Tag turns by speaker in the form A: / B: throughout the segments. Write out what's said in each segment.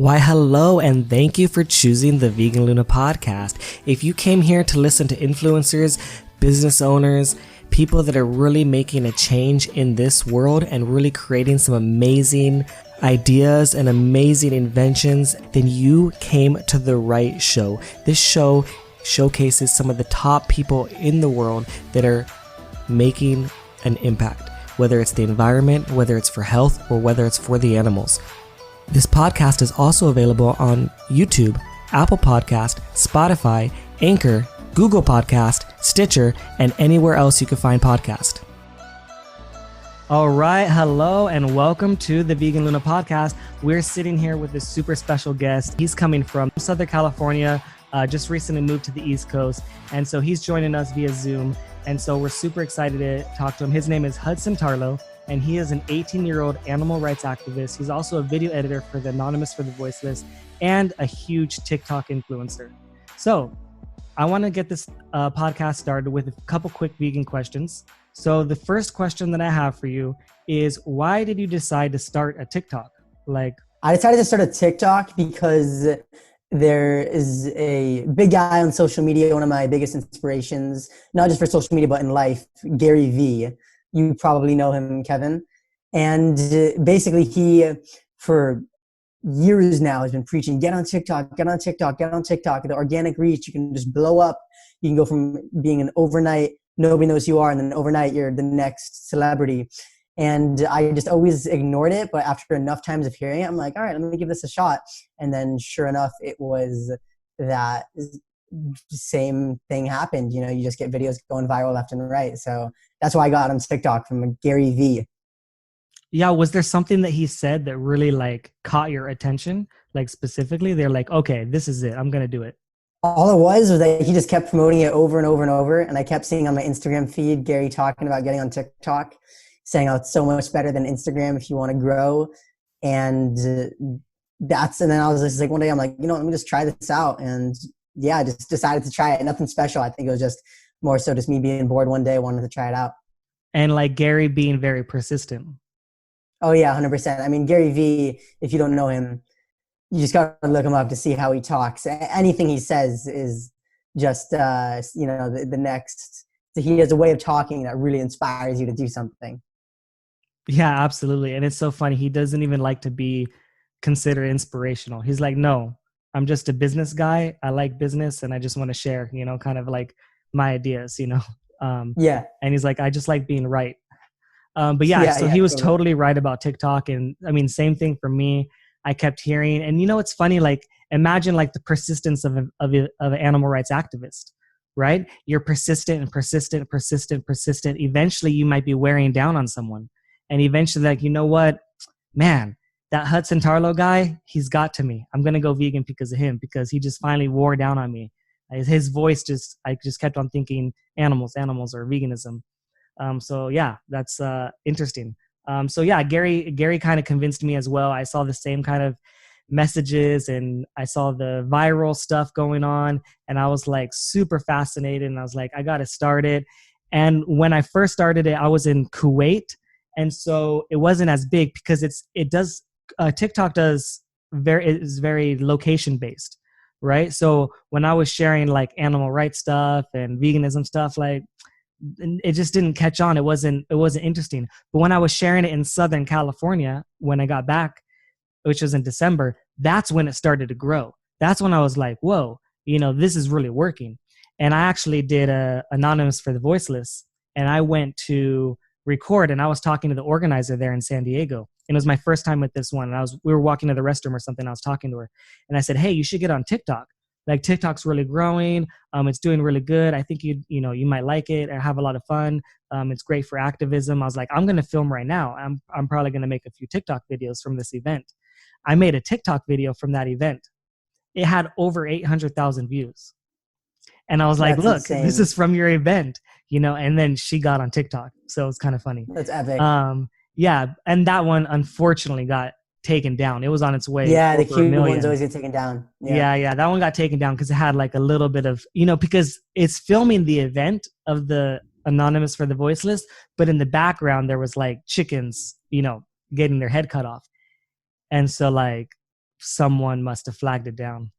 A: Why, hello, and thank you for choosing the Vegan Luna podcast. If you came here to listen to influencers, business owners, people that are really making a change in this world and really creating some amazing ideas and amazing inventions, then you came to the right show. This show showcases some of the top people in the world that are making an impact, whether it's the environment, whether it's for health, or whether it's for the animals. This podcast is also available on YouTube, Apple Podcast, Spotify, Anchor, Google Podcast, Stitcher, and anywhere else you can find podcast. All right, hello and welcome to the Vegan Luna podcast. We're sitting here with a super special guest. He's coming from Southern California, just recently moved to the East Coast, and so he's joining us via Zoom. And so we're super excited to talk to him. His name is Hudson Tarlow, and he is an 18-year-old animal rights activist. He's also a video editor for the Anonymous for the Voiceless and a huge TikTok influencer. So I want to get this podcast started with a couple quick vegan questions. So the first question that I have for you is, why did you decide to start a TikTok?
B: I decided to start a TikTok because there is a big guy on social media, one of my biggest inspirations, not just for social media, but in life, Gary Vee. You probably know him, Kevin. And basically he, for years now, has been preaching, get on TikTok, get on TikTok, get on TikTok. The organic reach, you can just blow up. You can go from being an overnight, nobody knows who you are, and then overnight you're the next celebrity. And I just always ignored it. But after enough times of hearing it, I'm like, all right, let me give this a shot. And then sure enough, it was that same thing happened. You know, you just get videos going viral left and right. So that's why I got on TikTok from Gary Vee.
A: Yeah, was there something that he said that really caught your attention? Specifically, they're like, okay, this is it. I'm going to do it.
B: All it was that he just kept promoting it over and over and over. And I kept seeing on my Instagram feed, Gary talking about getting on TikTok, saying how it's so much better than Instagram if you want to grow. And and then I was just like, one day I'm like, let me just try this out. And yeah, I just decided to try it. Nothing special. I think it was just more so just me being bored one day, wanted to try it out.
A: And Gary being very persistent.
B: Oh yeah, 100%. I mean, Gary Vee, if you don't know him, you just got to look him up to see how he talks. Anything he says is just, the next. He has a way of talking that really inspires you to do something.
A: Yeah, absolutely. And it's so funny. He doesn't even like to be considered inspirational. He's like, no, I'm just a business guy. I like business and I just want to share, kind of like my ideas,
B: Yeah.
A: And he's like, I just like being right. But he was totally right about TikTok. And I mean, same thing for me. I kept hearing, and it's funny, imagine the persistence of an animal rights activist, right? You're persistent and persistent. Eventually you might be wearing down on someone. And eventually you know what, man, that Hudson Tarlow guy, he's got to me. I'm going to go vegan because of him, because he just finally wore down on me. His voice I just kept on thinking animals or veganism. So yeah, that's interesting. Gary kind of convinced me as well. I saw the same kind of messages and I saw the viral stuff going on, and I was super fascinated, and I was like, I got to start it. And when I first started it, I was in Kuwait, and so it wasn't as big because TikTok is very location based, right? So when I was sharing animal rights stuff and veganism stuff, it just didn't catch on. It wasn't interesting. But when I was sharing it in Southern California, when I got back, which was in December, that's when it started to grow. That's when I was like, whoa, this is really working. And I actually did a Anonymous for the Voiceless, and I went to record, and I was talking to the organizer there in San Diego. And it was my first time with this one. And we were walking to the restroom or something. I was talking to her, and I said, hey, you should get on TikTok. TikTok's really growing. It's doing really good. I think you might like it and have a lot of fun. It's great for activism. I was like, I'm going to film right now. I'm probably going to make a few TikTok videos from this event. I made a TikTok video from that event. It had over 800,000 views. And I was like, look, insane. This is from your event, and then she got on TikTok. So it's kind of funny.
B: That's epic.
A: Yeah. And that one unfortunately got taken down. It was on its way.
B: Yeah, the cute ones always get taken down.
A: Yeah. That one got taken down because it had a little bit of, because it's filming the event of the Anonymous for the Voiceless, but in the background there was chickens, getting their head cut off. And so someone must have flagged it down.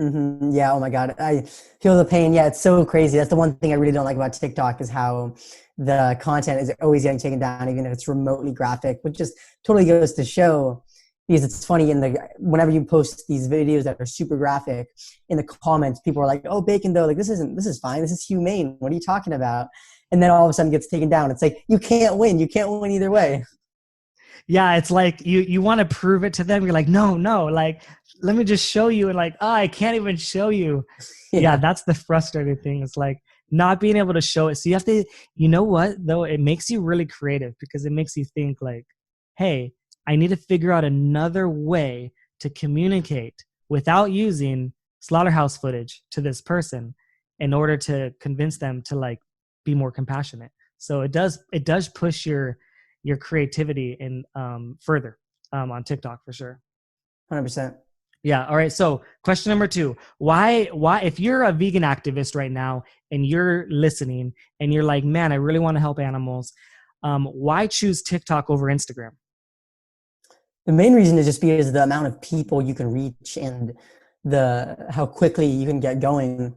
B: Mm-hmm. Yeah. Oh my God. I feel the pain. Yeah. It's so crazy. That's the one thing I really don't like about TikTok is how the content is always getting taken down, even if it's remotely graphic, which just totally goes to show, because it's funny whenever you post these videos that are super graphic, in the comments, people are like, "Oh, bacon though, like this is fine. This is humane. What are you talking about?" And then all of a sudden it gets taken down. It's like, you can't win. You can't win either way.
A: Yeah, it's like you want to prove it to them. You're like, no, like, let me just show you. And like, oh, I can't even show you. Yeah, that's the frustrating thing. It's like not being able to show it. So you have to, you know what, though? It makes you really creative because it makes you think like, hey, I need to figure out another way to communicate without using slaughterhouse footage to this person in order to convince them to like be more compassionate. So it does push your creativity in further on TikTok for sure.
B: 100%.
A: Yeah. All right. So question number 2, why, if you're a vegan activist right now and you're listening and you're like, man, I really want to help animals. Why choose TikTok over Instagram?
B: The main reason is just because of the amount of people you can reach and how quickly you can get going.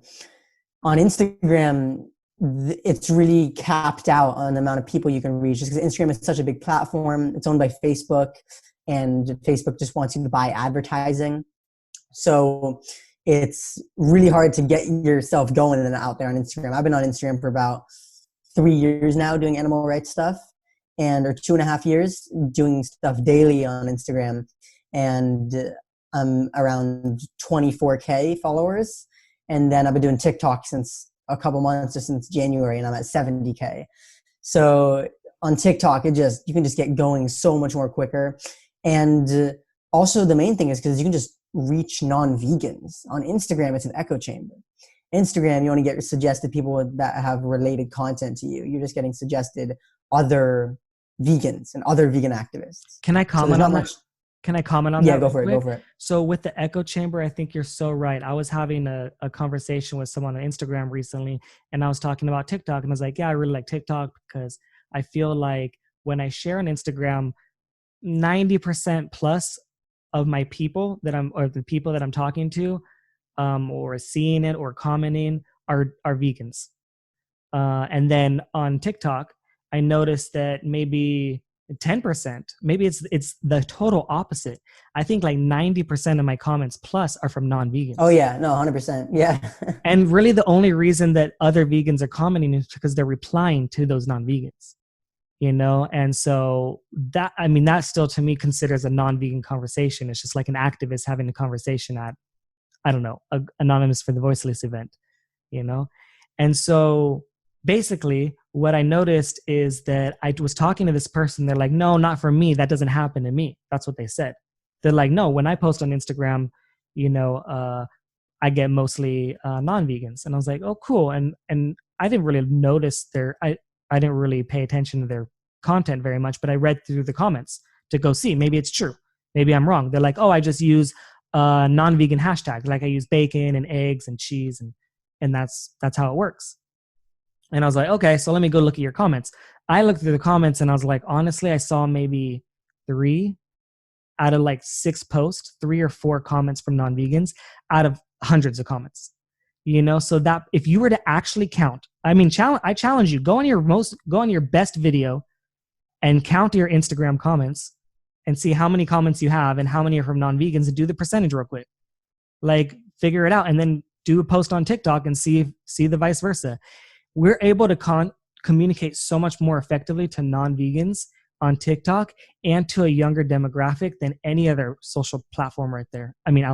B: On Instagram, it's really capped out on the amount of people you can reach, just because Instagram is such a big platform. It's owned by Facebook, and Facebook just wants you to buy advertising. So it's really hard to get yourself going and out there on Instagram. I've been on Instagram for about 3 years now doing animal rights stuff, or 2.5 years doing stuff daily on Instagram. And I'm around 24K followers. And then I've been doing TikTok since a couple months, or since January, and I'm at 70K. So on TikTok, you can just get going so much more quicker. And also the main thing is because you can just reach non-vegans. On Instagram, it's an echo chamber. Instagram, you only get suggested people that have related content to you. You're just getting suggested other vegans and other vegan activists.
A: Can I comment on that? Can I comment on that?
B: Yeah, go for it.
A: So with the echo chamber, I think you're so right. I was having a conversation with someone on Instagram recently, and I was talking about TikTok, and I was like, yeah, I really like TikTok because I feel like when I share on Instagram, 90% plus of my people the people that I'm talking to, or seeing it or commenting are vegans. And then on TikTok, I noticed that maybe 10%, maybe it's the total opposite. I think like 90% of my comments plus are from non-vegans.
B: Oh yeah, no, 100%. Yeah.
A: And really the only reason that other vegans are commenting is because they're replying to those non-vegans, and so that still to me considers a non-vegan conversation. It's just like an activist having a conversation at, I don't know, Anonymous for the Voiceless event, and so basically what I noticed is that I was talking to this person. They're like, no, not for me. That doesn't happen to me. That's what they said. They're like, no, when I post on Instagram, I get mostly non-vegans. And I was like, oh, cool. And I didn't really notice I didn't really pay attention to their content very much, but I read through the comments to go see, maybe it's true. Maybe I'm wrong. They're like, oh, I just use non-vegan hashtags. Like I use bacon and eggs and cheese and that's how it works. And I was like, okay, so let me go look at your comments. I looked through the comments and I was like, honestly, I saw maybe 3 out of like 6 posts, 3 or 4 comments from non-vegans out of hundreds of comments. So that if you were to actually count, I challenge you, go on your best video and count your Instagram comments and see how many comments you have and how many are from non-vegans, and do the percentage real quick. Like figure it out and then do a post on TikTok and see the vice versa. We're able to communicate so much more effectively to non-vegans on TikTok and to a younger demographic than any other social platform out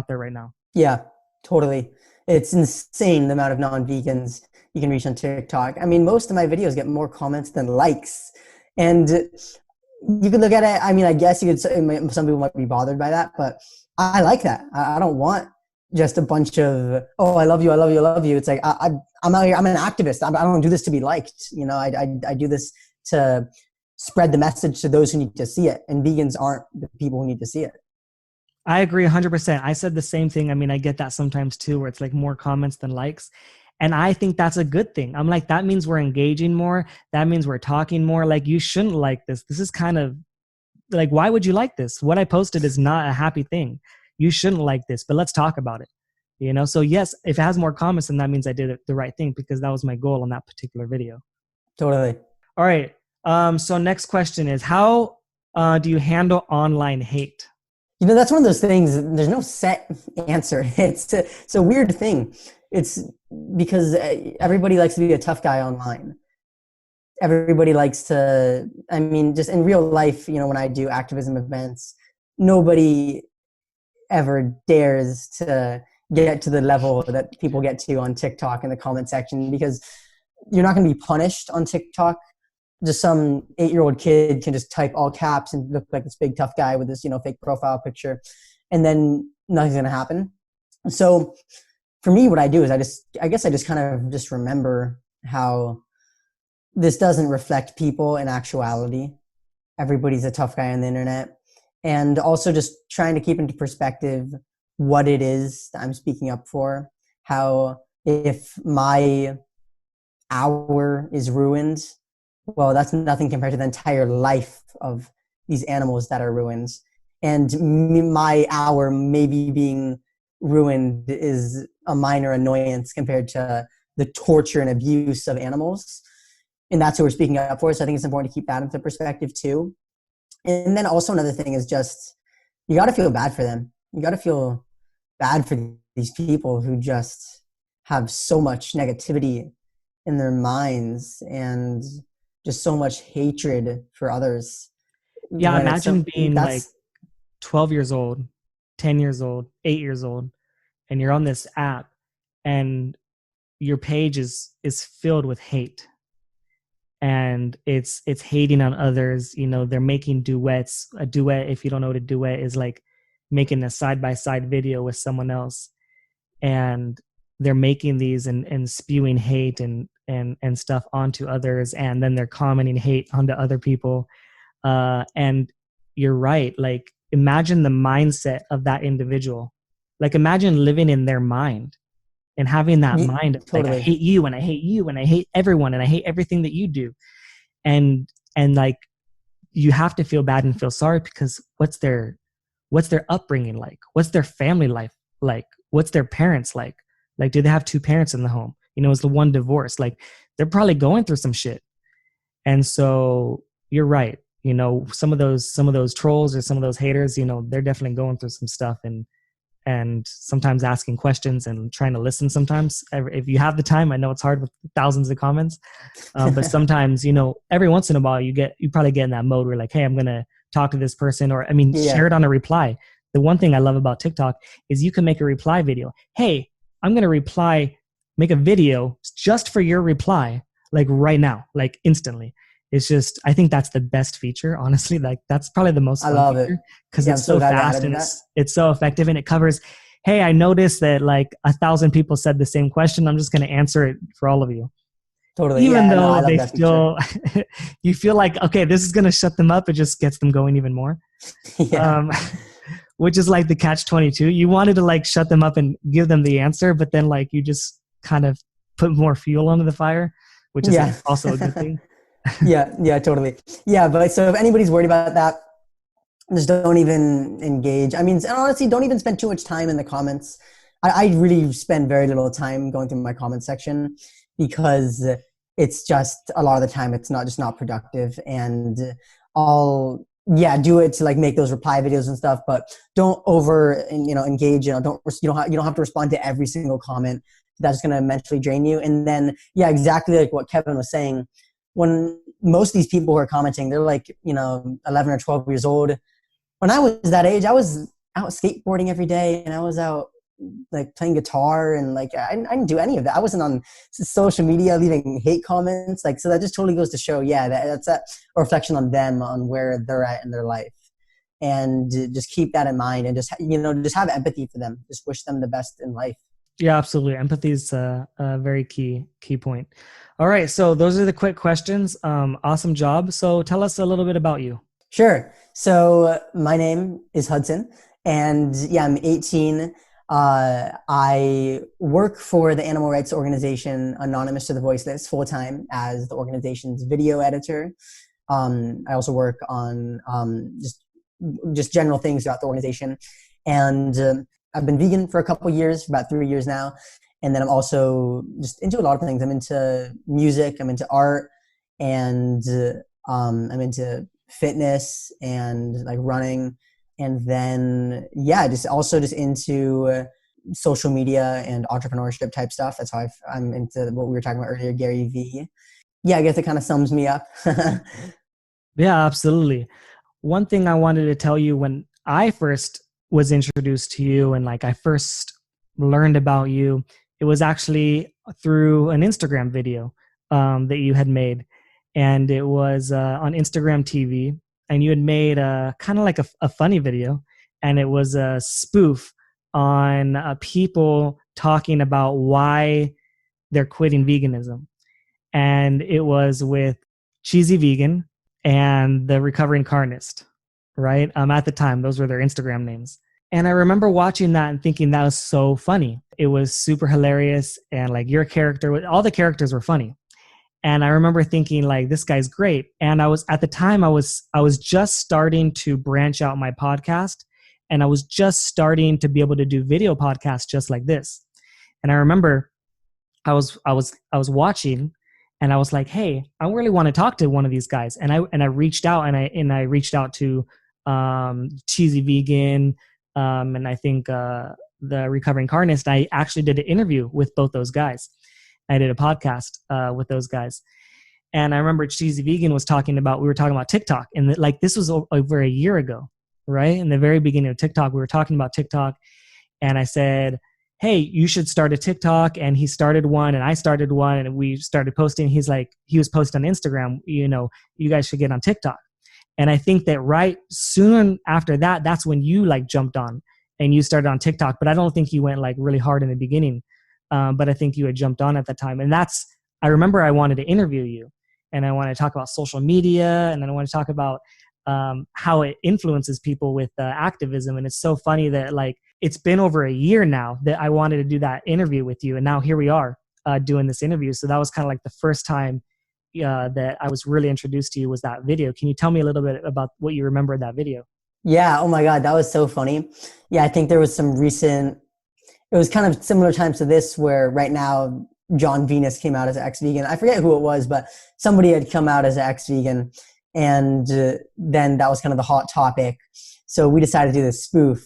A: there right now.
B: Yeah, totally. It's insane the amount of non-vegans you can reach on TikTok. Most of my videos get more comments than likes. And you could look at it, I guess you could say some people might be bothered by that, but I like that. I don't want just a bunch of, oh, I love you, I love you, I love you. It's like, I'm out here, I'm an activist. I don't do this to be liked. I do this to spread the message to those who need to see it. And vegans aren't the people who need to see it.
A: I agree 100%. I said the same thing. I get that sometimes too, where it's like more comments than likes. And I think that's a good thing. I'm like, that means we're engaging more. That means we're talking more. Like, you shouldn't like this. This is kind of like, why would you like this? What I posted is not a happy thing. you shouldn't like this, but let's talk about it. So yes, if it has more comments, then that means I did the right thing, because that was my goal on that particular video.
B: Totally.
A: All right. So next question is, how do you handle online hate?
B: That's one of those things. There's no set answer. It's a weird thing. It's because everybody likes to be a tough guy online. Everybody likes to, just in real life, when I do activism events, nobody ever dares to get to the level that people get to on TikTok in the comment section, because you're not going to be punished on TikTok. Just some 8-year-old kid can just type all caps and look like this big tough guy with this, fake profile picture, and then nothing's going to happen. So for me, what I do is I guess I just kind of just remember how this doesn't reflect people in actuality. Everybody's a tough guy on the internet. And also just trying to keep into perspective what it is that I'm speaking up for. How if my hour is ruined, well, that's nothing compared to the entire life of these animals that are ruined. And my hour maybe being ruined is a minor annoyance compared to the torture and abuse of animals. And that's what we're speaking up for. So I think it's important to keep that into perspective too. And then also another thing is just, you got to feel bad for them. You got to feel bad for these people who just have so much negativity in their minds and just so much hatred for others.
A: Yeah, imagine being like 12 years old, 10 years old, 8 years old, and you're on this app and your page is filled with hate. And it's hating on others. They're making duets. A duet, if you don't know what a duet is, like making a side-by-side video with someone else. And they're making these and spewing hate and stuff onto others. And then they're commenting hate onto other people. And you're right. Like, imagine the mindset of that individual. Like, imagine living in their mind. And having that mind of like, I hate you and I hate you and I hate everyone and I hate everything that you do. And like, you have to feel bad and feel sorry, because what's their upbringing like? What's their family life like? What's their parents like? Like, do they have 2 parents in the home? Is the one divorced? Like, they're probably going through some shit. And so you're right. Some of those trolls or some of those haters, they're definitely going through some stuff, and sometimes asking questions and trying to listen sometimes. If you have the time, I know it's hard with thousands of comments, but sometimes, every once in a while you probably get in that mode where like, hey, I'm going to talk to this person, or share it on a reply. The one thing I love about TikTok is you can make a reply video. Hey, I'm going to make a video just for your reply, like right now, like instantly. It's just, I think that's the best feature, honestly. Like, that's probably the most fun
B: I love
A: feature,
B: it
A: because it's so fast and it's so effective, and it covers, hey, I noticed that like 1,000 people said the same question. I'm just going to answer it for all of you.
B: Totally.
A: Even though they still, you feel like, okay, this is going to shut them up. It just gets them going even more. Which is like the catch-22. You wanted to like shut them up and give them the answer, but then like you just kind of put more fuel onto the fire, which is also a good thing.
B: Yeah, totally. Yeah, but so if anybody's worried about that, just don't even engage. And honestly, don't even spend too much time in the comments. I really spend very little time going through my comment section, because it's just, a lot of the time it's not productive. And I'll do it to like make those reply videos and stuff, but don't engage. You don't have to respond to every single comment. That's going to mentally drain you. And then exactly like what Kevin was saying. When most of these people who are commenting, they're like, 11 or 12 years old. When I was that age, I was out skateboarding every day, and I was out like playing guitar, and like I didn't do any of that. I wasn't on social media leaving hate comments. Like, so that just totally goes to show, that's a reflection on them, on where they're at in their life. And just keep that in mind, and just have empathy for them. Just wish them the best in life.
A: Yeah, absolutely. Empathy is a very key point. All right. So those are the quick questions. Awesome job. So tell us a little bit about you.
B: Sure. So my name is Hudson, and I'm 18. I work for the animal rights organization Anonymous to the Voiceless full-time as the organization's video editor. I also work on just general things throughout the organization. And I've been vegan for a couple years, for about 3 years now. And then I'm also just into a lot of things. I'm into music, I'm into art, and I'm into fitness and like running. And then, yeah, just into social media and entrepreneurship type stuff. That's how I'm into what we were talking about earlier, Gary Vee. Yeah, I guess it kind of sums me up.
A: Yeah, absolutely. One thing I wanted to tell you, when I first was introduced to you and like I first learned about you, it was actually through an Instagram video that you had made. And it was on Instagram TV. And you had made kind of like a funny video. And it was a spoof on people talking about why they're quitting veganism. And it was with Cheesy Vegan and the Recovering Carnist, right? At the time, those were their Instagram names. And I remember watching that and thinking that was so funny. It was super hilarious. And like your character, all the characters were funny. And I remember thinking like, this guy's great. And at the time I was just starting to branch out my podcast, and I was just starting to be able to do video podcasts just like this. And I remember I was watching, and I was like, hey, I really want to talk to one of these guys. And I reached out, and I reached out to Cheesy Vegan, and I think the Recovering Carnist. I actually did an interview with both those guys. I did a podcast with those guys. And I remember Cheesy Vegan we were talking about TikTok. And like this was over a year ago, right? In the very beginning of TikTok, we were talking about TikTok. And I said, hey, you should start a TikTok. And he started one, and I started one, and we started posting. He was posting on Instagram, you guys should get on TikTok. And I think that right soon after that, that's when you like jumped on and you started on TikTok. But I don't think you went like really hard in the beginning. But I think you had jumped on at that time. And I remember I wanted to interview you, and I wanted to talk about social media, and then I want to talk about how it influences people with activism. And it's so funny that like it's been over a year now that I wanted to do that interview with you. And now here we are doing this interview. So that was kind of like the first time that I was really introduced to you was that video. Can you tell me a little bit about what you remember of that video?
B: Yeah. Oh my God. That was so funny. Yeah. I think there was it was kind of similar times to this where right now John Venus came out as an ex-vegan. I forget who it was, but somebody had come out as an ex-vegan, and then that was kind of the hot topic. So we decided to do this spoof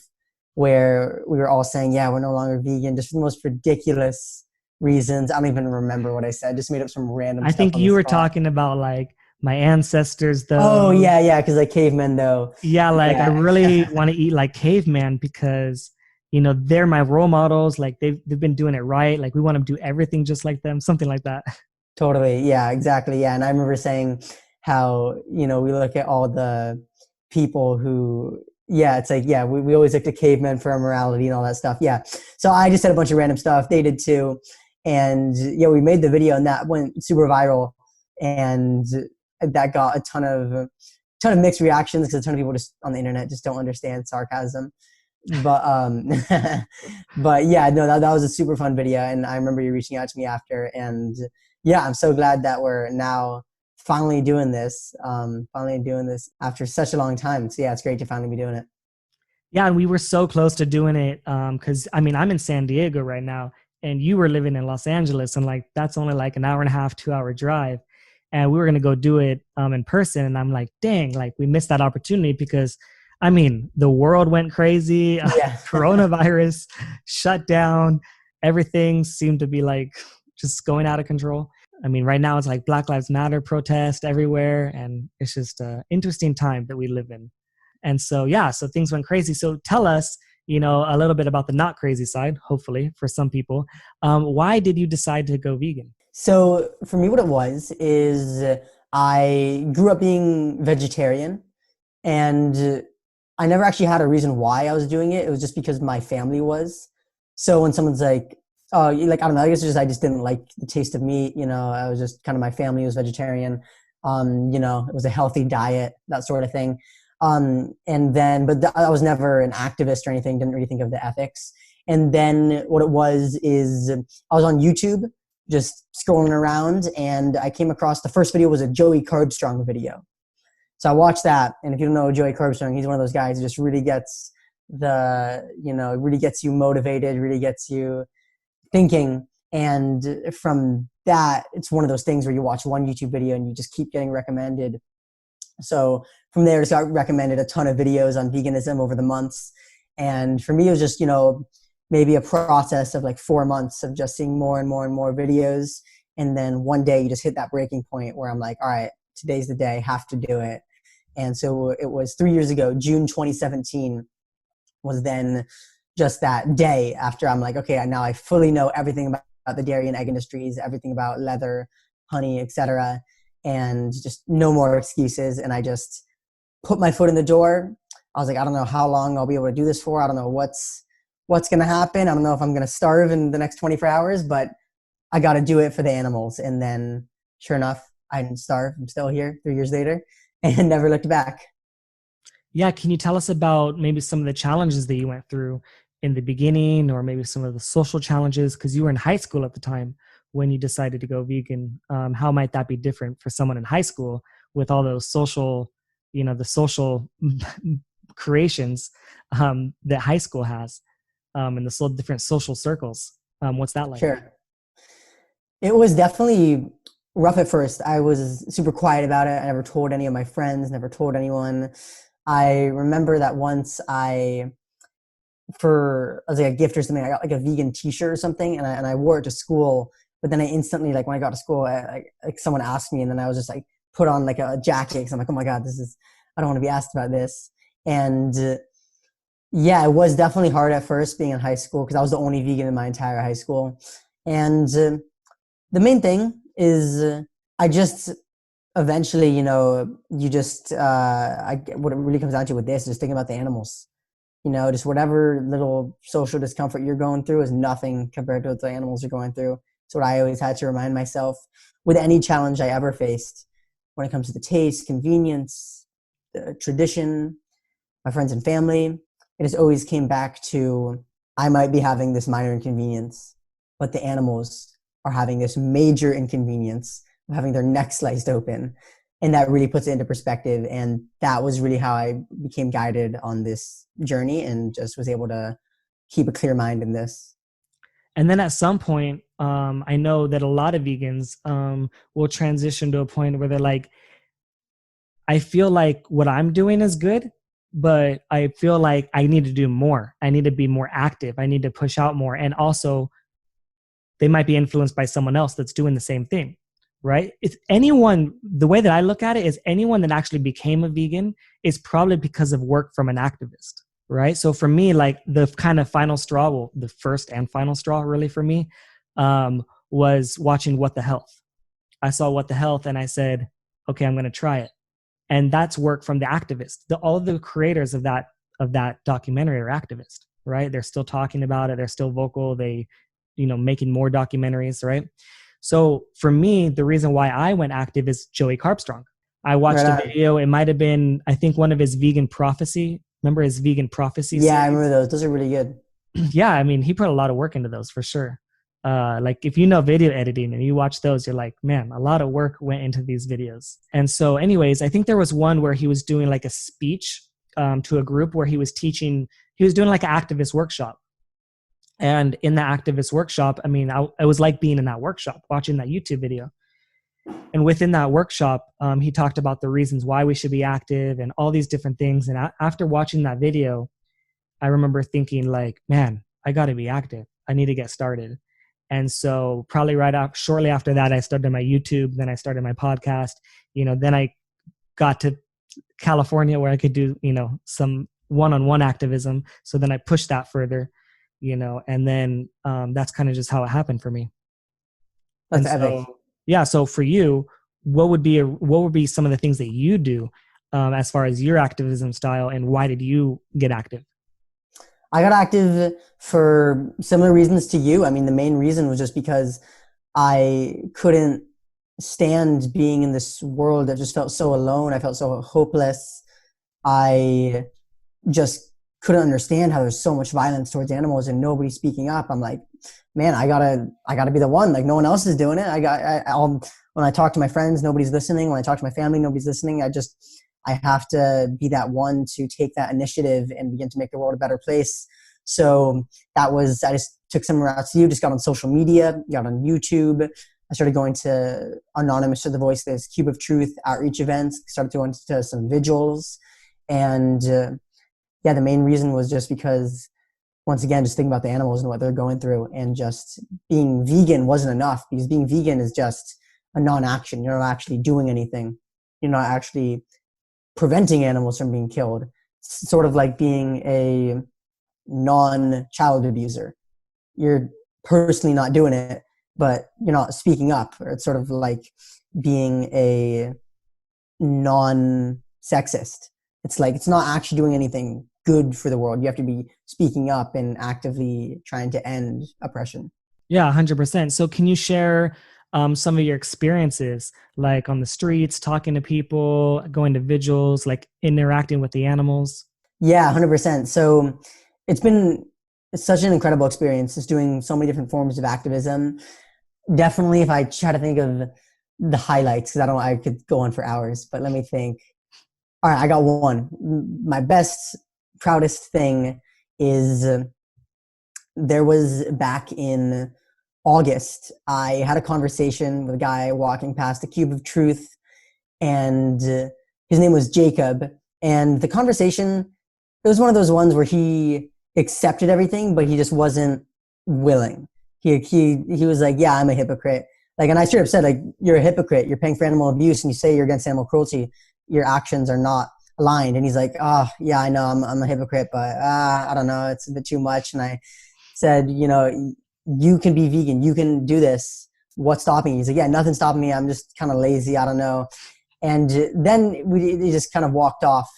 B: where we were all saying, yeah, we're no longer vegan, just for the most ridiculous reasons. I don't even remember what I said. Just made up some random stuff.
A: I think you were talking about like my ancestors though.
B: Oh yeah. Cause like cavemen though.
A: Yeah. Like I really want to eat like caveman because they're my role models. Like they've been doing it right. Like we want to do everything just like them, something like that.
B: Totally. Yeah, exactly. Yeah. And I remember saying how, we look at all the people who, it's like, we always look to cavemen for our morality and all that stuff. Yeah. So I just said a bunch of random stuff. They did too. And we made the video, and that went super viral, and that got a ton of mixed reactions because a ton of people just on the internet just don't understand sarcasm. But but yeah, no, that was a super fun video, and I remember you reaching out to me after, and yeah, I'm so glad that we're now finally doing this after such a long time. So yeah, it's great to finally be doing it.
A: Yeah, and we were so close to doing it because I'm in San Diego right now, and you were living in Los Angeles, and like that's only like an hour and a half, 2-hour drive, and we were gonna go do it in person, and I'm like, dang, like we missed that opportunity because the world went crazy. Coronavirus shut down. Everything seemed to be like just going out of control. Right now it's like Black Lives Matter protest everywhere. And it's just an interesting time that we live in. And so things went crazy. So tell us, a little bit about the not crazy side, hopefully for some people. Why did you decide to go vegan?
B: So for me, what it was is I grew up being vegetarian, and I never actually had a reason why I was doing it. It was just because my family was. So when someone's like, oh, like, I don't know, I guess I just didn't like the taste of meat. I was just kind of, my family was vegetarian. It was a healthy diet, that sort of thing. I was never an activist or anything, didn't really think of the ethics. And then what it was is I was on YouTube just scrolling around, and I came across the first video was a Joey Carbstrong video. So I watched that, and if you don't know Joey Carbstrong, he's one of those guys who just really gets it really gets you motivated, really gets you thinking. And from that, it's one of those things where you watch one YouTube video and you just keep getting recommended. So from there, I just got recommended a ton of videos on veganism over the months. And for me, it was just, maybe a process of like 4 months of just seeing more and more and more videos. And then one day you just hit that breaking point where I'm like, all right, today's the day, have to do it. And so it was 3 years ago, June 2017 was then just that day after I'm like, okay, now I fully know everything about the dairy and egg industries, everything about leather, honey, etc., and just no more excuses. And I just put my foot in the door. I was like, I don't know how long I'll be able to do this for. I don't know what's going to happen. I don't know if I'm going to starve in the next 24 hours, but I got to do it for the animals. And then sure enough, I didn't starve. I'm still here 3 years later and never looked back.
A: Yeah. Can you tell us about maybe some of the challenges that you went through in the beginning, or maybe some of the social challenges? Because you were in high school at the time when you decided to go vegan. How might that be different for someone in high school with all those social, the social creations that high school has, and the different social circles? What's that like?
B: Sure. It was definitely rough at first. I was super quiet about it. I never told any of my friends, never told anyone. I remember that once as like a gift or something, I got like a vegan t-shirt or something, and I wore it to school. But then I instantly, like when I got to school, like someone asked me, and then I was just like put on like a jacket because I'm like, oh my God, I don't want to be asked about this. And yeah, it was definitely hard at first being in high school because I was the only vegan in my entire high school. And the main thing is I just eventually, you just, what it really comes down to with this is just thinking about the animals. Just whatever little social discomfort you're going through is nothing compared to what the animals are going through. It's what I always had to remind myself with any challenge I ever faced when it comes to the taste, convenience, the tradition, my friends and family. It just always came back to, I might be having this minor inconvenience, but the animals are having this major inconvenience of having their neck sliced open. And that really puts it into perspective. And that was really how I became guided on this journey and just was able to keep a clear mind in this.
A: And then at some point, I know that a lot of vegans will transition to a point where they're like, I feel like what I'm doing is good, but I feel like I need to do more. I need to be more active. I need to push out more. And also, they might be influenced by someone else that's doing the same thing, right? It's anyone, the way that I look at it is anyone that actually became a vegan is probably because of work from an activist, right? So for me, like the kind of final straw, well, the first and final straw really for me, was watching What the Health. I saw What the Health and I said, okay, I'm going to try it. And that's work from the activist. All the creators of that documentary are activists, right? They're still talking about it. They're still vocal. They, making more documentaries, right? So for me, the reason why I went active is Joey Carbstrong. I watched a video. It might have been, I think, one of his vegan prophecy. Remember his vegan prophecy?
B: Yeah, series? I remember those. Those are really good.
A: Yeah, I mean, he put a lot of work into those for sure. Like if you know video editing and you watch those, you're like, man, a lot of work went into these videos. And so anyways, I think there was one where he was doing like a speech to a group where he was doing like an activist workshop. And in the activist workshop, I mean, I was like being in that workshop, watching that YouTube video. And within that workshop, he talked about the reasons why we should be active and all these different things. And after watching that video, I remember thinking like, man, I got to be active. I need to get started. And so probably shortly after that, I started my YouTube, then I started my podcast, then I got to California where I could do, some one-on-one activism. So then I pushed that further, and then that's kind of just how it happened for me.
B: That's epic.
A: Yeah. So for you, what would be some of the things that you do as far as your activism style, and why did you get active?
B: I got active for similar reasons to you. I mean, the main reason was just because I couldn't stand being in this world that just felt so alone. I felt so hopeless. I just couldn't understand how there's so much violence towards animals and nobody speaking up. I'm like, man, I gotta be the one. Like no one else is doing it. When I talk to my friends, nobody's listening. When I talk to my family, nobody's listening. I have to be that one to take that initiative and begin to make the world a better place. So I just took some routes to you, just got on social media, got on YouTube. I started going to Anonymous to the Voice, this Cube of Truth outreach events, started going to some vigils. And the main reason was just because, once again, just thinking about the animals and what they're going through, and just being vegan wasn't enough, because being vegan is just a non-action. You're not actually doing anything. You're not actually preventing animals from being killed. It's sort of like being a non-child abuser. You're personally not doing it, but you're not speaking up. Or it's sort of like being a non-sexist. It's like, it's not actually doing anything good for the world. You have to be speaking up and actively trying to end oppression.
A: Yeah, 100%. So can you share some of your experiences, like on the streets, talking to people, going to vigils, like interacting with the animals?
B: Yeah, 100%. So it's been such an incredible experience, just doing so many different forms of activism. Definitely, if I try to think of the highlights, because I could go on for hours, but let me think. All right, I got one. My best, proudest thing is there was back in August, I had a conversation with a guy walking past the Cube of Truth, and his name was Jacob. And the conversation, it was one of those ones where he accepted everything, but he just wasn't willing. He was like, yeah, I'm a hypocrite. Like, and I straight up said, like, you're a hypocrite. You're paying for animal abuse, and you say you're against animal cruelty. Your actions are not aligned. And he's like, oh, yeah, I know, I'm a hypocrite, but I don't know, it's a bit too much. And I said, you can be vegan. You can do this. What's stopping you? He's like, yeah, nothing's stopping me. I'm just kind of lazy. I don't know. And then he just kind of walked off.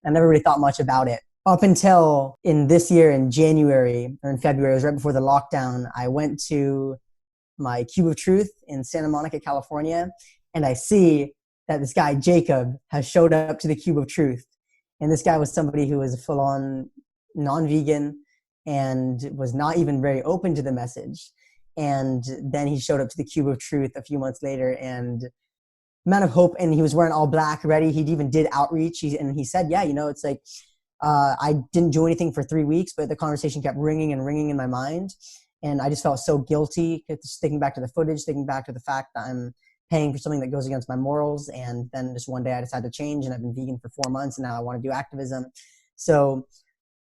B: I never really thought much about it. Up until in this year, in January or in February, it was right before the lockdown, I went to my Cube of Truth in Santa Monica, California, and I see that this guy, Jacob, has showed up to the Cube of Truth. And this guy was somebody who was full-on non-vegan and was not even very open to the message. And then he showed up to the Cube of Truth a few months later, and amount of hope, and he was wearing all black ready. He even did outreach, and he said, yeah, it's like, I didn't do anything for 3 weeks, but the conversation kept ringing and ringing in my mind. And I just felt so guilty, just thinking back to the footage, thinking back to the fact that I'm paying for something that goes against my morals. And then just one day I decided to change, and I've been vegan for 4 months, and now I want to do activism. So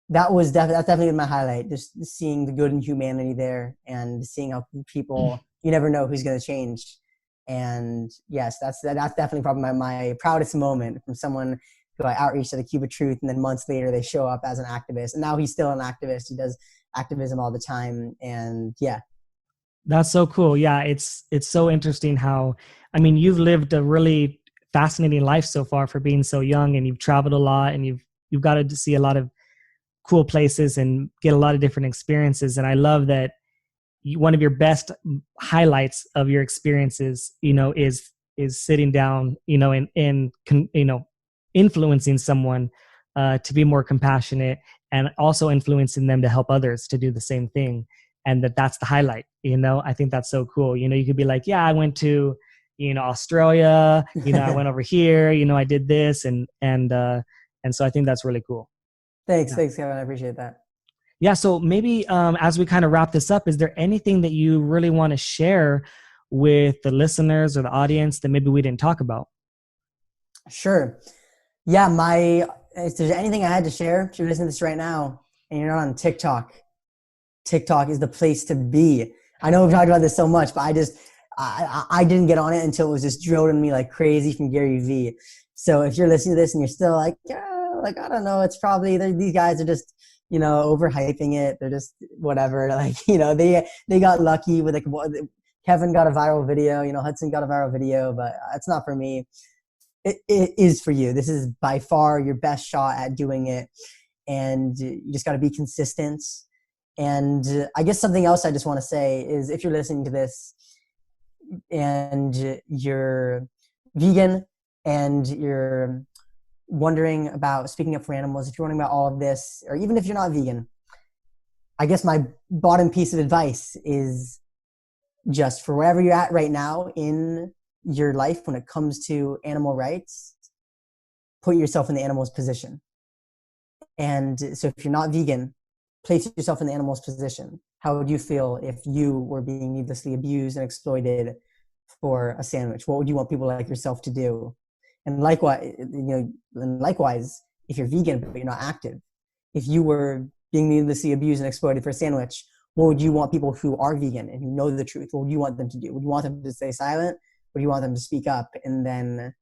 B: that's definitely my highlight, just seeing the good in humanity there, and seeing how people, you never know who's going to change. And yes, that's definitely probably my proudest moment, from someone who I outreached to the Cube of Truth, and then months later they show up as an activist. And now he's still an activist. He does activism all the time. And yeah.
A: That's so cool. Yeah, it's so interesting how, I mean, you've lived a really fascinating life so far for being so young, and you've traveled a lot, and you've got to see a lot of cool places and get a lot of different experiences. And I love that one of your best highlights of your experiences, is sitting down, and influencing someone to be more compassionate, and also influencing them to help others to do the same thing. And that's the highlight. I think that's so cool. You could be like, yeah, I went to, Australia, I went over here, I did this. And so I think that's really cool.
B: Thanks, Kevin. I appreciate that.
A: Yeah. So maybe as we kind of wrap this up, is there anything that you really want to share with the listeners or the audience that maybe we didn't talk about?
B: Sure. Yeah. If there's anything I had to share, if you're listening to this right now and you're not on TikTok, TikTok is the place to be. I know we've talked about this so much, but I didn't get on it until it was just drilled in me like crazy from Gary Vee. So if you're listening to this and you're still like, yeah, like, I don't know, it's probably, these guys are just, overhyping it. They're just whatever. Like, they got lucky with, like, Kevin got a viral video, Hudson got a viral video, but it's not for me. It is for you. This is by far your best shot at doing it. And you just got to be consistent. And I guess something else I just want to say is, if you're listening to this and you're vegan and you're wondering about speaking up for animals, if you're wondering about all of this, or even if you're not vegan, I guess my bottom piece of advice is, just for wherever you're at right now in your life when it comes to animal rights, put yourself in the animal's position. And so if you're not vegan, place yourself in the animal's position. How would you feel if you were being needlessly abused and exploited for a sandwich? What would you want people like yourself to do? And likewise, if you're vegan but you're not active, if you were being needlessly abused and exploited for a sandwich, what would you want people who are vegan and who know the truth, what would you want them to do? Would you want them to stay silent? Would you want them to speak up? And then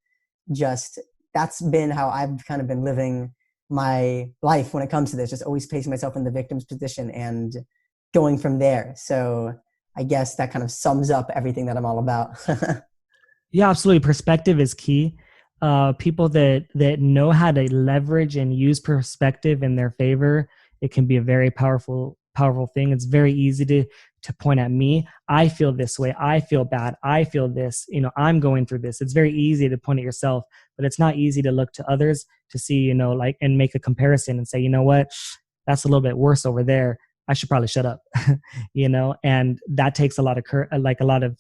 B: that's been how I've kind of been living my life when it comes to this, just always placing myself in the victim's position and going from there. So I guess that kind of sums up everything that I'm all about.
A: Yeah, absolutely. Perspective is key. People that know how to leverage and use perspective in their favor, it can be a very powerful thing. It's very easy to point at me. I feel this way. I feel bad. I feel this. I'm going through this. It's very easy to point at yourself, but it's not easy to look to others to see, and make a comparison and say, you know what, that's a little bit worse over there. I should probably shut up, and that takes a lot of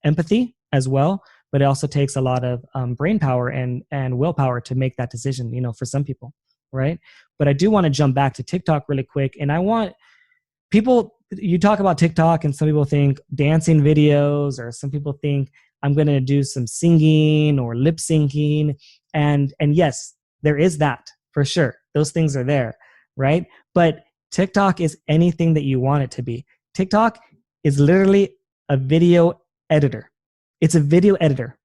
A: empathy as well, but it also takes a lot of brain power and willpower to make that decision, for some people, right? But I do want to jump back to TikTok really quick, and I want people, you talk about TikTok and some people think dancing videos, or some people think I'm going to do some singing or lip syncing. And yes, there is that for sure. Those things are there, right? But TikTok is anything that you want it to be. TikTok is literally a video editor. It's a video editor.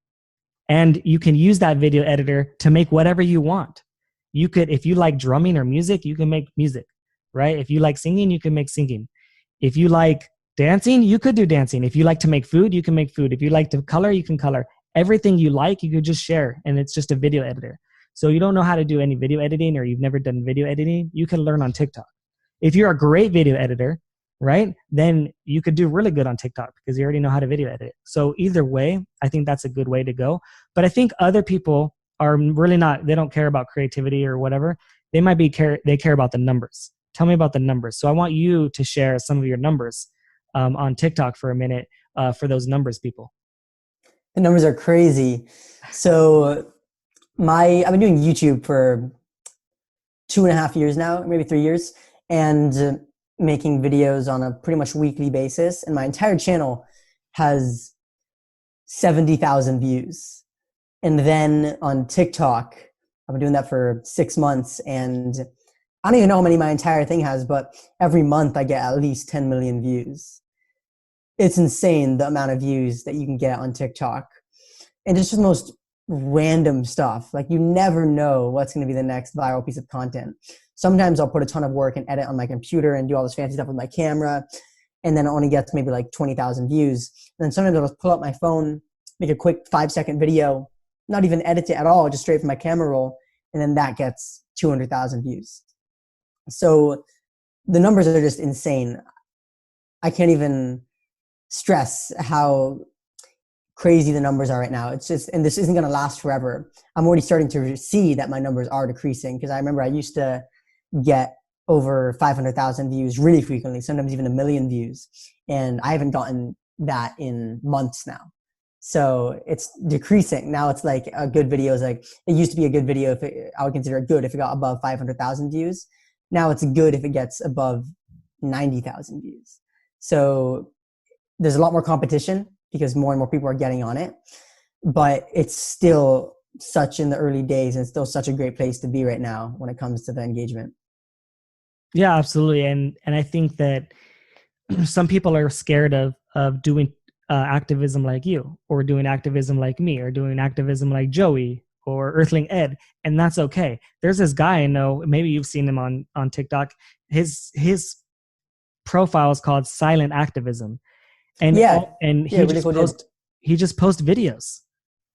A: And you can use that video editor to make whatever you want. You could, if you like drumming or music, you can make music, right? If you like singing, you can make singing. If you like dancing, you could do dancing. If you like to make food, you can make food. If you like to color, you can color. Everything you like, you could just share, and it's just a video editor. So you don't know how to do any video editing, or you've never done video editing, you can learn on TikTok. If you're a great video editor, right, then you could do really good on TikTok because you already know how to video edit. So either way, I think that's a good way to go. But I think other people are really not, they don't care about creativity or whatever. They might be they care about the numbers. Tell me about the numbers. So I want you to share some of your numbers on TikTok for a minute for those numbers people.
B: The numbers are crazy. So I've been doing YouTube for 2.5 years now, maybe 3 years, and making videos on a pretty much weekly basis. And my entire channel has 70,000 views. And then on TikTok, I've been doing that for 6 months, and I don't even know how many my entire thing has, but every month I get at least 10 million views. It's insane the amount of views that you can get on TikTok. And it's just the most random stuff. Like, you never know what's going to be the next viral piece of content. Sometimes I'll put a ton of work and edit on my computer and do all this fancy stuff with my camera, and then it only gets maybe like 20,000 views. And then sometimes I'll just pull up my phone, make a quick 5-second video, not even edit it at all, just straight from my camera roll, and then that gets 200,000 views. So the numbers are just insane. I can't even stress how crazy the numbers are right now. It's just, and this isn't going to last forever. I'm already starting to see that my numbers are decreasing, because I remember I used to get over 500,000 views really frequently, sometimes even 1 million views. And I haven't gotten that in months now. So it's decreasing. Now it's like a good video is like, it used to be a good video I would consider it good if it got above 500,000 views. Now it's good if it gets above 90,000 views. So there's a lot more competition because more and more people are getting on it, but it's still such in the early days, and it's still such a great place to be right now when it comes to the engagement.
A: Yeah, absolutely. And I think that some people are scared of doing activism like you, or doing activism like me, or doing activism like Joey or Earthling Ed, and that's okay. There's this guy I know, maybe you've seen him on TikTok. His profile is called Silent Activism, and he just posts videos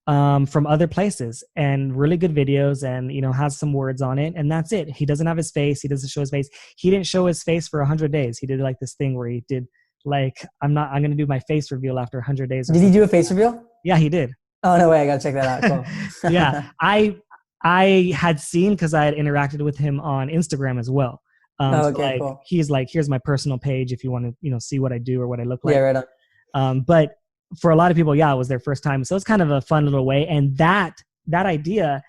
A: from other places, and really good videos, and has some words on it, and that's it. He doesn't have his face. He doesn't show his face. He didn't show his face for 100 days. He did like this thing where he did like, I'm going to do my face reveal after 100 days.
B: Did he do a face reveal?
A: Yeah, he did.
B: Oh, no way. I got to check that out. Cool.
A: Yeah. I had seen, because I had interacted with him on Instagram as well.
B: Okay, cool.
A: He's like, here's my personal page if you want to, see what I do or what I look like.
B: Yeah, right on.
A: But for a lot of people, it was their first time. So it's kind of a fun little way. And that idea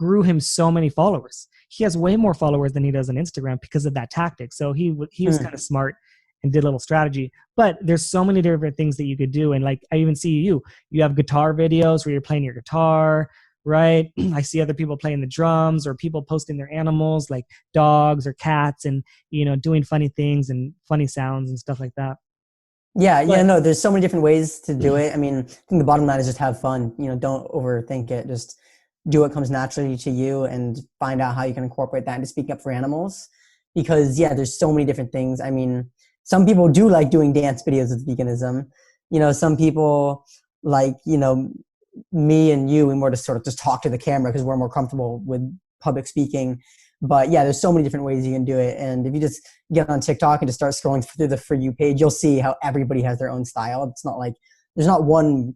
A: grew him so many followers. He has way more followers than he does on Instagram because of that tactic. So he was kind of smart and did a little strategy. But there's so many different things that you could do. And like, I even see you have guitar videos where you're playing your guitar, right? I see other people playing the drums, or people posting their animals like dogs or cats, and, you know, doing funny things and funny sounds and stuff like that.
B: No, there's so many different ways to do it. I mean, I think the bottom line is just have fun. You know, don't overthink it. Just do what comes naturally to you and find out how you can incorporate that into speaking up for animals. Because there's so many different things. I mean, some people do like doing dance videos with veganism. You know, some people like, you know, me and you, we more just sort of just talk to the camera because we're more comfortable with public speaking. But there's so many different ways you can do it. And if you just get on TikTok and just start scrolling through the For You page, you'll see how everybody has their own style. It's not like, there's not one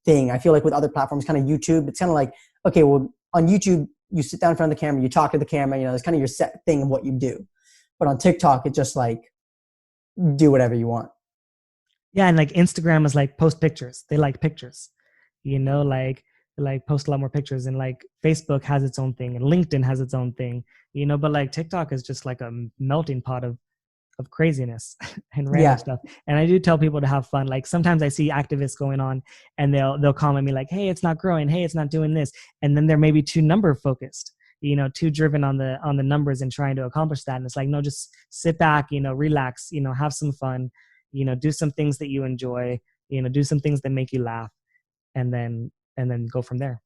B: thing. I feel like with other platforms, kind of YouTube, it's kind of like, okay, well, on YouTube, you sit down in front of the camera, you talk to the camera, you know, it's kind of your set thing of what you do. But on TikTok, it's just like, do whatever you want.
A: Yeah, and like Instagram is like post pictures. They like pictures, you know, like post a lot more pictures. And like Facebook has its own thing, and LinkedIn has its own thing, you know. But like TikTok is just like a melting pot of craziness and random stuff. And I do tell people to have fun. Like sometimes I see activists going on, and they'll comment me like, "Hey, it's not growing. Hey, it's not doing this." And then they're maybe too number focused, you know, too driven on the numbers and trying to accomplish that. And it's like, no, just sit back, you know, relax, you know, have some fun, you know, do some things that you enjoy, you know, do some things that make you laugh, and then go from there.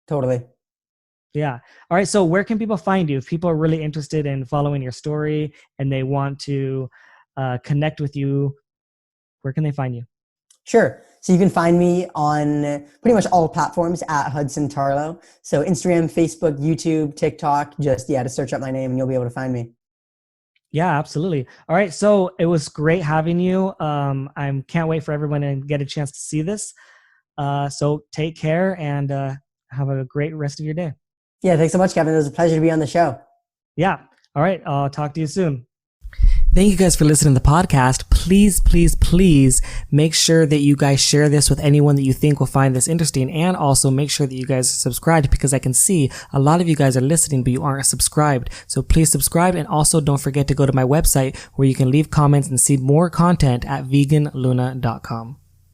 B: Totally.
A: Yeah. All right. So where can people find you if people are really interested in following your story and they want to connect with you? Where can they find you?
B: Sure. So you can find me on pretty much all platforms at Hudson Tarlow. So Instagram, Facebook, YouTube, TikTok, just search up my name and you'll be able to find me.
A: Yeah, absolutely. All right. So it was great having you. I can't wait for everyone to get a chance to see this. So take care and have a great rest of your day.
B: Yeah, thanks so much, Kevin. It was a pleasure to be on the show.
A: Yeah. All right. I'll talk to you soon. Thank you guys for listening to the podcast. Please, please, please make sure that you guys share this with anyone that you think will find this interesting. And also make sure that you guys are subscribed, because I can see a lot of you guys are listening, but you aren't subscribed. So please subscribe. And also don't forget to go to my website where you can leave comments and see more content at veganluna.com.